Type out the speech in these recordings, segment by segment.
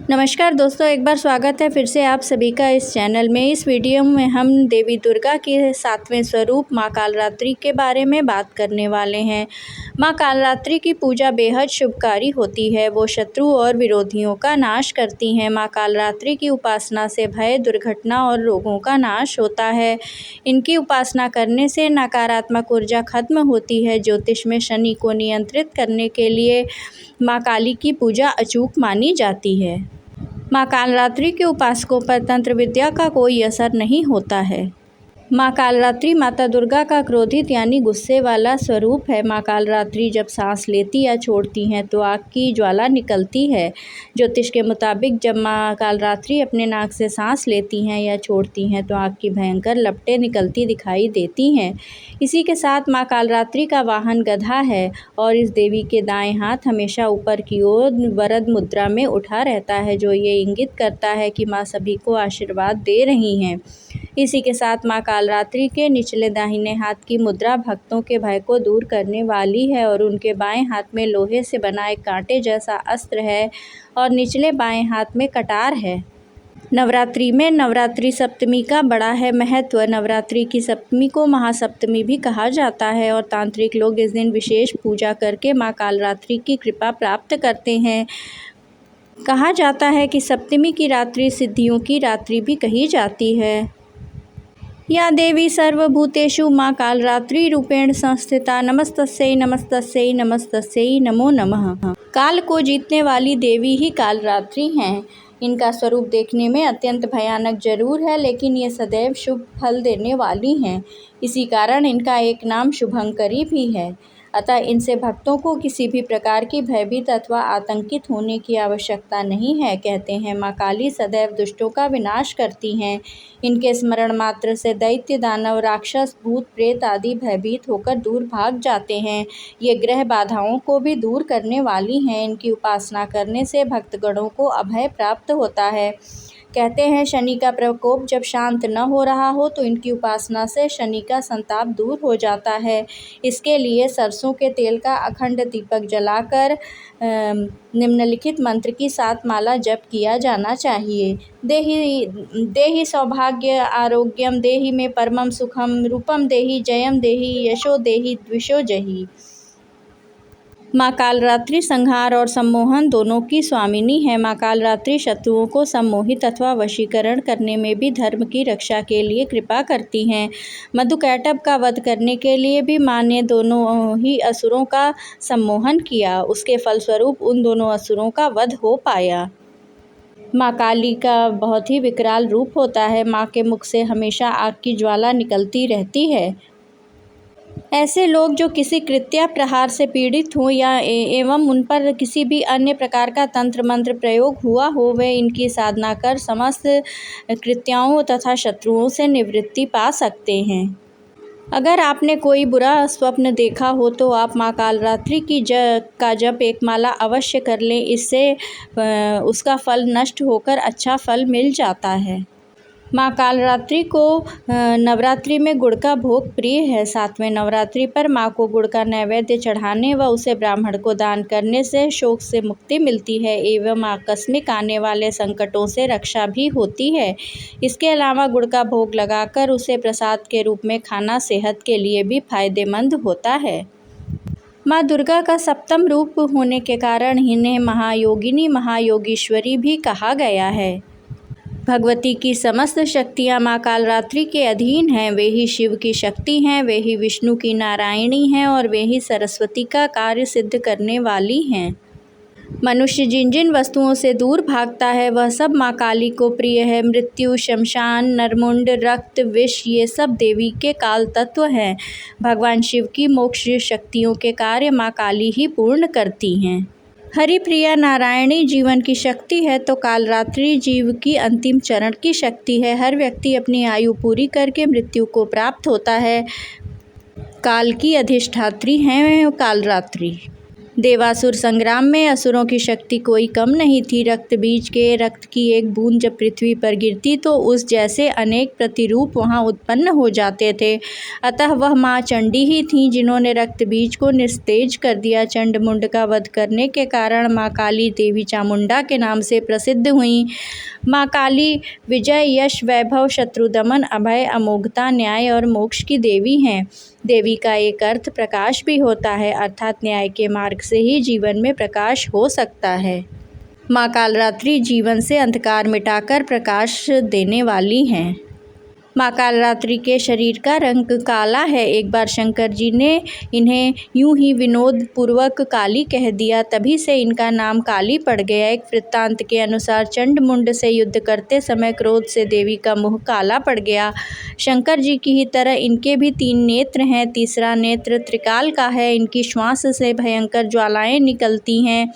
नमस्कार दोस्तों, एक बार स्वागत है फिर से आप सभी का इस चैनल में। इस वीडियो में हम देवी दुर्गा के 7वें स्वरूप माँ कालरात्रि के बारे में बात करने वाले हैं। माँ कालरात्रि की पूजा बेहद शुभकारी होती है। वो शत्रु और विरोधियों का नाश करती हैं। माँ कालरात्रि की उपासना से भय, दुर्घटना और रोगों का नाश होता है। इनकी उपासना करने से नकारात्मक ऊर्जा खत्म होती है। ज्योतिष में शनि को नियंत्रित करने के लिए माँ काली की पूजा अचूक मानी जाती है। माँ कालरात्रि के उपासकों पर तंत्र विद्या का कोई असर नहीं होता है। माँ कालरात्रि माता दुर्गा का क्रोधित यानी गुस्से वाला स्वरूप है। माँ कालरात्रि जब सांस लेती या छोड़ती हैं तो आग की ज्वाला निकलती है। ज्योतिष के मुताबिक जब माँ कालरात्रि अपने नाक से सांस लेती हैं या छोड़ती हैं तो आग की भयंकर लपटें निकलती दिखाई देती हैं। इसी के साथ माँ कालरात्रि का वाहन गधा है और इस देवी के दाएं हाथ हमेशा ऊपर की ओर वरद मुद्रा में उठा रहता है, जो ये इंगित करता है कि माँ सभी को आशीर्वाद दे रही हैं। इसी के साथ माँ कालरात्रि के निचले दाहिने हाथ की मुद्रा भक्तों के भय को दूर करने वाली है और उनके बाएं हाथ में लोहे से बना एक कांटे जैसा अस्त्र है और निचले बाएं हाथ में कटार है। नवरात्रि में नवरात्रि सप्तमी का बड़ा है महत्व। नवरात्रि की सप्तमी को महासप्तमी भी कहा जाता है और तांत्रिक लोग इस दिन विशेष पूजा करके माँ कालरात्रि की कृपा प्राप्त करते हैं। कहा जाता है कि सप्तमी की रात्रि सिद्धियों की रात्रि भी कही जाती है। या देवी सर्वभूतेषु माँ कालरात्रि रूपेण संस्थिता नमस्तस्यै नमस्तस्यै नमस्तस्यै नमो नमः। काल को जीतने वाली देवी ही कालरात्रि हैं। इनका स्वरूप देखने में अत्यंत भयानक जरूर है, लेकिन ये सदैव शुभ फल देने वाली हैं। इसी कारण इनका एक नाम शुभंकरी भी है। अतः इनसे भक्तों को किसी भी प्रकार की भयभीत अथवा आतंकित होने की आवश्यकता नहीं है। कहते हैं माँ काली सदैव दुष्टों का विनाश करती हैं। इनके स्मरण मात्र से दैत्य, दानव, राक्षस, भूत, प्रेत आदि भयभीत होकर दूर भाग जाते हैं। ये ग्रह बाधाओं को भी दूर करने वाली हैं। इनकी उपासना करने से भक्तगणों को अभय प्राप्त होता है। कहते हैं शनि का प्रकोप जब शांत न हो रहा हो तो इनकी उपासना से शनि का संताप दूर हो जाता है। इसके लिए सरसों के तेल का अखंड दीपक जलाकर निम्नलिखित मंत्र की 7 माला जप किया जाना चाहिए। देहि सौभाग्य आरोग्यम, देहि में परमम सुखम, रूपम देहि, जयम देहि, यशो देहि, द्विषो जहि। माँ कालरात्रि संहार और सम्मोहन दोनों की स्वामिनी है। माँ कालरात्रि शत्रुओं को सम्मोहित अथवा वशीकरण करने में भी धर्म की रक्षा के लिए कृपा करती हैं। मधुकैटभ का वध करने के लिए भी माँ ने दोनों ही असुरों का सम्मोहन किया। उसके फलस्वरूप उन दोनों असुरों का वध हो पाया। माँ काली का बहुत ही विकराल रूप होता है। माँ के मुख से हमेशा आग की ज्वाला निकलती रहती है। ऐसे लोग जो किसी कृत्या प्रहार से पीड़ित हों या एवं उन पर किसी भी अन्य प्रकार का तंत्र मंत्र प्रयोग हुआ हो, वे इनकी साधना कर समस्त कृत्याओं तथा शत्रुओं से निवृत्ति पा सकते हैं। अगर आपने कोई बुरा स्वप्न देखा हो तो आप माँ कालरात्रि की का जप एक माला अवश्य कर लें। इससे उसका फल नष्ट होकर अच्छा फल मिल जाता है। माँ कालरात्रि को नवरात्रि में गुड़ का भोग प्रिय है। 7वें नवरात्रि पर माँ को गुड़ का नैवेद्य चढ़ाने व उसे ब्राह्मण को दान करने से शोक से मुक्ति मिलती है एवं आकस्मिक आने वाले संकटों से रक्षा भी होती है। इसके अलावा गुड़ का भोग लगाकर उसे प्रसाद के रूप में खाना सेहत के लिए भी फायदेमंद होता है। माँ दुर्गा का 7वां रूप होने के कारण इन्हें महायोगिनी, महायोगीश्वरी भी कहा गया है। भगवती की समस्त शक्तियाँ माँ कालरात्रि के अधीन हैं। वे ही शिव की शक्ति हैं, वे ही विष्णु की नारायणी हैं और वे ही सरस्वती का कार्य सिद्ध करने वाली हैं। मनुष्य जिन जिन वस्तुओं से दूर भागता है वह सब माँ काली को प्रिय है। मृत्यु, शमशान, नरमुंड, रक्त, विष ये सब देवी के काल तत्व हैं। भगवान शिव की मोक्ष शक्तियों के कार्य माँ काली ही पूर्ण करती हैं। हरिप्रिया नारायणी जीवन की शक्ति है तो कालरात्रि जीव की अंतिम चरण की शक्ति है। हर व्यक्ति अपनी आयु पूरी करके मृत्यु को प्राप्त होता है। काल की अधिष्ठात्री हैं कालरात्रि। देवासुर संग्राम में असुरों की शक्ति कोई कम नहीं थी। रक्त बीज के रक्त की एक बूंद जब पृथ्वी पर गिरती तो उस जैसे अनेक प्रतिरूप वहां उत्पन्न हो जाते थे। अतः वह माँ चंडी ही थीं जिन्होंने रक्त बीज को निस्तेज कर दिया। चंडमुंड का वध करने के कारण माँ काली देवी चामुंडा के नाम से प्रसिद्ध हुईं। माँ काली विजय, यश, वैभव, शत्रुदमन, अभय, अमोघता, न्याय और मोक्ष की देवी हैं। देवी का एक अर्थ प्रकाश भी होता है, अर्थात न्याय के मार्ग से ही जीवन में प्रकाश हो सकता है। माँ कालरात्रि जीवन से अंधकार मिटाकर प्रकाश देने वाली हैं। माँ कालरात्रि के शरीर का रंग काला है। एक बार शंकर जी ने इन्हें यूं ही विनोद पूर्वक काली कह दिया, तभी से इनका नाम काली पड़ गया। एक वृत्तांत के अनुसार चंडमुंड से युद्ध करते समय क्रोध से देवी का मुँह काला पड़ गया। शंकर जी की ही तरह इनके भी 3 नेत्र हैं। तीसरा नेत्र त्रिकाल का है। इनकी श्वास से भयंकर ज्वालाएं निकलती हैं।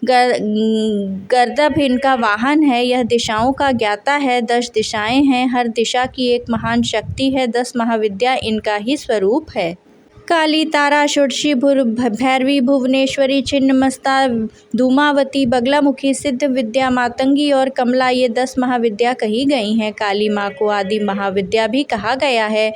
गर्दभ इनका वाहन है। यह दिशाओं का ज्ञाता है। 10 दिशाएं हैं। हर दिशा की एक महान शक्ति है। 10 महाविद्या इनका ही स्वरूप है। काली, तारा, षोडशी, भैरवी, भुवनेश्वरी, छिन्नमस्ता, धूमावती, बगलामुखी, सिद्ध विद्या, मातंगी और कमला, ये 10 महाविद्या कही गई हैं। काली माँ को आदि महाविद्या भी कहा गया है।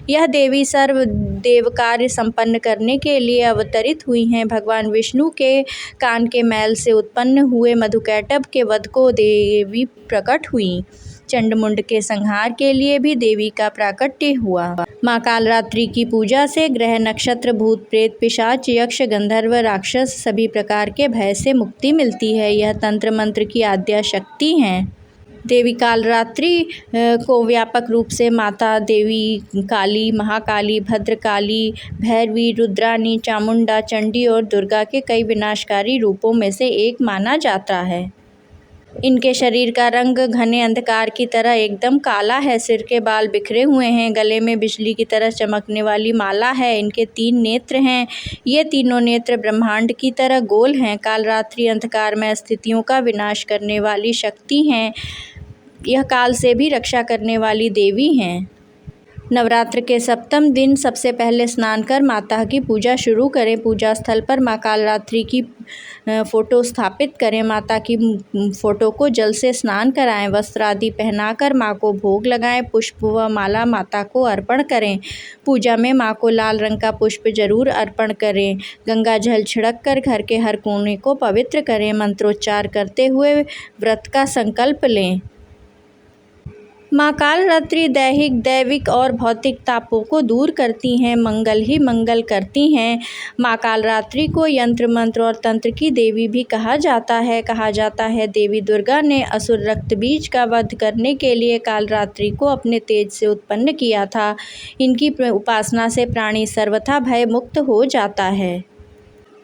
यह देवी सर्व देव कार्य संपन्न करने के लिए अवतरित हुई हैं। भगवान विष्णु के कान के मैल से उत्पन्न हुए मधुकैटभ के वध को देवी प्रकट हुई। चंडमुंड के संहार के लिए भी देवी का प्राकट्य हुआ। माँ कालरात्रि की पूजा से ग्रह, नक्षत्र, भूत, प्रेत, पिशाच, यक्ष, गंधर्व, राक्षस सभी प्रकार के भय से मुक्ति मिलती है। यह तंत्र मंत्र की आद्या शक्ति हैं। देवी कालरात्रि को व्यापक रूप से माता देवी काली, महाकाली, भद्रकाली, भैरवी, रुद्रानी, चामुंडा, चंडी और दुर्गा के कई विनाशकारी रूपों में से एक माना जाता है। इनके शरीर का रंग घने अंधकार की तरह एकदम काला है। सिर के बाल बिखरे हुए हैं। गले में बिजली की तरह चमकने वाली माला है। इनके 3 नेत्र हैं। ये तीनों नेत्र ब्रह्मांड की तरह गोल हैं। कालरात्रि अंधकार में स्थितियों का विनाश करने वाली शक्ति हैं। यह काल से भी रक्षा करने वाली देवी हैं। नवरात्र के सप्तम दिन सबसे पहले स्नान कर माता की पूजा शुरू करें। पूजा स्थल पर माँ कालरात्रि की फ़ोटो स्थापित करें। माता की फ़ोटो को जल से स्नान कराएं। वस्त्र आदि पहनाकर माँ को भोग लगाएं। पुष्प व माला माता को अर्पण करें। पूजा में माँ को लाल रंग का पुष्प जरूर अर्पण करें। गंगा जल छिड़क कर घर के हर कोने को पवित्र करें। मंत्रोच्चार करते हुए व्रत का संकल्प लें। माँ कालरात्रि दैविक और भौतिक तापों को दूर करती हैं, मंगल ही मंगल करती हैं। माँ कालरात्रि को यंत्र, मंत्र और तंत्र की देवी भी कहा जाता है। देवी दुर्गा ने असुर रक्तबीज का वध करने के लिए कालरात्रि को अपने तेज से उत्पन्न किया था। इनकी उपासना से प्राणी सर्वथा भय मुक्त हो जाता है।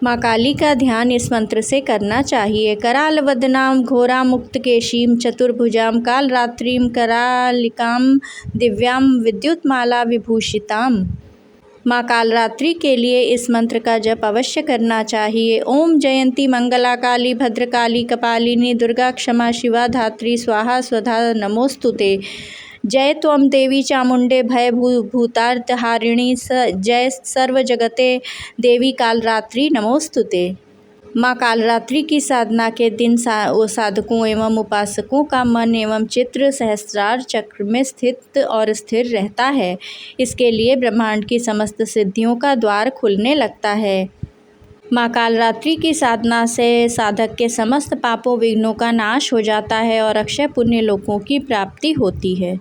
माँ काली का ध्यान इस मंत्र से करना चाहिए। कराल वदनाम घोरा मुक्त केशीम चतुर्भुजाम कालरात्रिम करालिकाम दिव्याम विद्युतमाला विभूषिताम। माँ कालरात्रि के लिए इस मंत्र का जप अवश्य करना चाहिए। ओम जयंती मंगला काली भद्रकाली कपालिनी दुर्गा क्षमा शिवा धात्री स्वाहा स्वधा नमोस्तुते। जय त्वं देवी चामुंडे भय भूतार्तहारिणी जय सर्व जगते देवी कालरात्रि नमोस्तुते। माँ कालरात्रि की साधना के दिन साधकों एवं उपासकों का मन एवं चित्र सहस्रार चक्र में स्थित और स्थिर रहता है। इसके लिए ब्रह्मांड की समस्त सिद्धियों का द्वार खुलने लगता है। माँ कालरात्रि की साधना से साधक के समस्त पापों विघ्नों का नाश हो जाता है और अक्षय पुण्य लोकों की प्राप्ति होती है।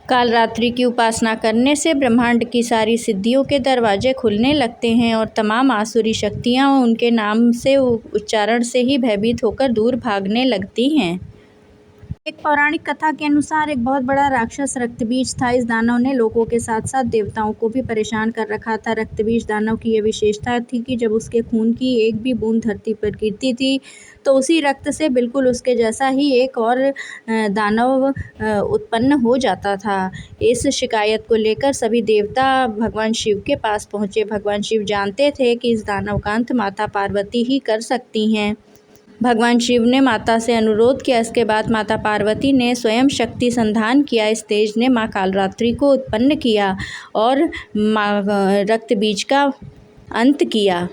कालरात्रि की उपासना करने से ब्रह्मांड की सारी सिद्धियों के दरवाजे खुलने लगते हैं और तमाम आसुरी शक्तियाँ उनके नाम से उच्चारण से ही भयभीत होकर दूर भागने लगती हैं। एक पौराणिक कथा के अनुसार एक बहुत बड़ा राक्षस रक्तबीज था। इस दानव ने लोगों के साथ साथ देवताओं को भी परेशान कर रखा था। रक्तबीज दानव की यह विशेषता थी कि जब उसके खून की एक भी बूंद धरती पर गिरती थी तो उसी रक्त से बिल्कुल उसके जैसा ही एक और दानव उत्पन्न हो जाता था। इस शिकायत को लेकर सभी देवता भगवान शिव के पास पहुँचे। भगवान शिव जानते थे कि इस दानव का अंत माता पार्वती ही कर सकती हैं। भगवान शिव ने माता से अनुरोध किया। इसके बाद माता पार्वती ने स्वयं शक्ति संधान किया। इस तेज ने माँ कालरात्रि को उत्पन्न किया और रक्त बीज का अंत किया।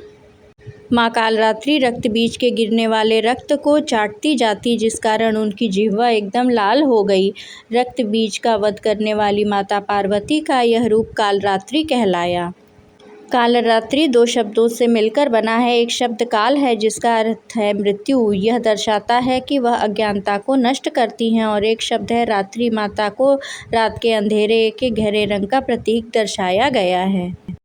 माँ कालरात्रि रक्त बीज के गिरने वाले रक्त को चाटती जाती, जिस कारण उनकी जिह्वा एकदम लाल हो गई। रक्त बीज का वध करने वाली माता पार्वती का यह रूप कालरात्रि कहलाया। कालरात्रि दो शब्दों से मिलकर बना है। एक शब्द काल है जिसका अर्थ है मृत्यु, यह दर्शाता है कि वह अज्ञानता को नष्ट करती हैं, और एक शब्द है रात्रि, माता को रात के अंधेरे के गहरे रंग का प्रतीक दर्शाया गया है।